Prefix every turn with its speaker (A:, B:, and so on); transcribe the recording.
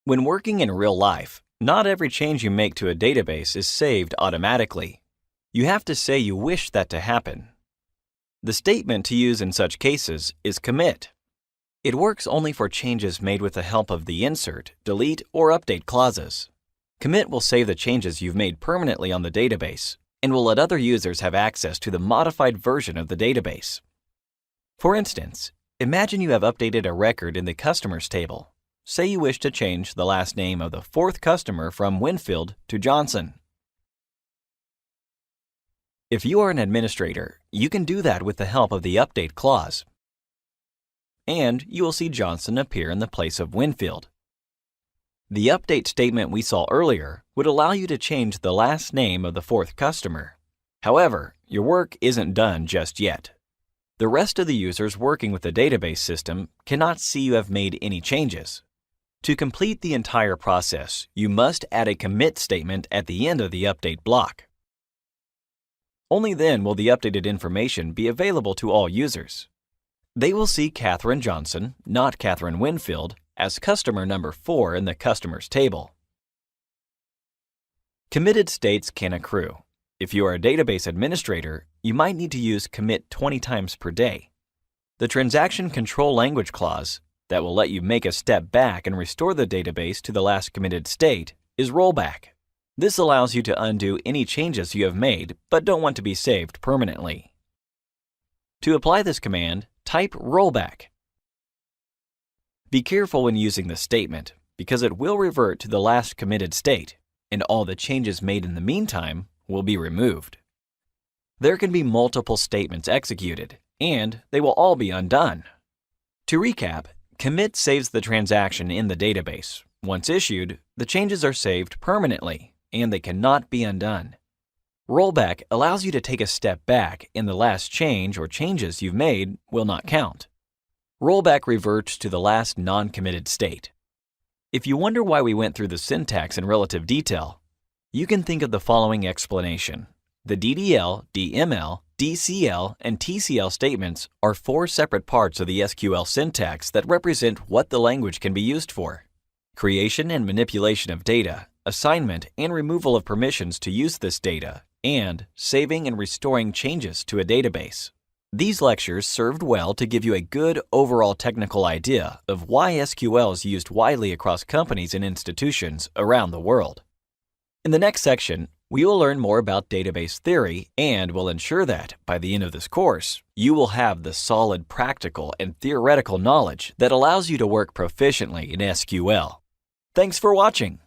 A: When working in real life, not every change you make to a database is saved automatically. You have to say you wish that to happen. The statement to use in such cases is commit. It works only for changes made with the help of the insert, delete, or update clauses. Commit will save the changes you've made permanently on the database and will let other users have access to the modified version of the database. For instance, imagine you have updated a record in the customers table. Say you wish to change the last name of the fourth customer from Winfield to Johnson. If you are an administrator, you can do that with the help of the update clause. And you will see Johnson appear in the place of Winfield. The update statement we saw earlier would allow you to change the last name of the fourth customer. However, your work isn't done just yet. The rest of the users working with the database system cannot see you have made any changes. To complete the entire process, you must add a commit statement at the end of the update block. Only then will the updated information be available to all users. They will see Catherine Johnson, not Catherine Winfield, as customer number 4 in the customers table. Committed states can accrue. If you are a database administrator, you might need to use commit 20 times per day. The transaction control language clause that will let you make a step back and restore the database to the last committed state is rollback. This allows you to undo any changes you have made but don't want to be saved permanently. To apply this command, type rollback. Be careful when using this statement because it will revert to the last committed state, and all the changes made in the meantime will be removed. There can be multiple statements executed, and they will all be undone. To recap, commit saves the transaction in the database. Once issued, the changes are saved permanently, and they cannot be undone. Rollback allows you to take a step back, and the last change or changes you've made will not count. Rollback reverts to the last non-committed state. If you wonder why we went through the syntax in relative detail, you can think of the following explanation. The DDL, DML, DCL, and TCL statements are 4 separate parts of the SQL syntax that represent what the language can be used for: creation and manipulation of data, assignment and removal of permissions to use this data, and saving and restoring changes to a database. These lectures served well to give you a good overall technical idea of why SQL is used widely across companies and institutions around the world. In the next section, we will learn more about database theory and will ensure that, by the end of this course, you will have the solid practical and theoretical knowledge that allows you to work proficiently in SQL. Thanks for watching.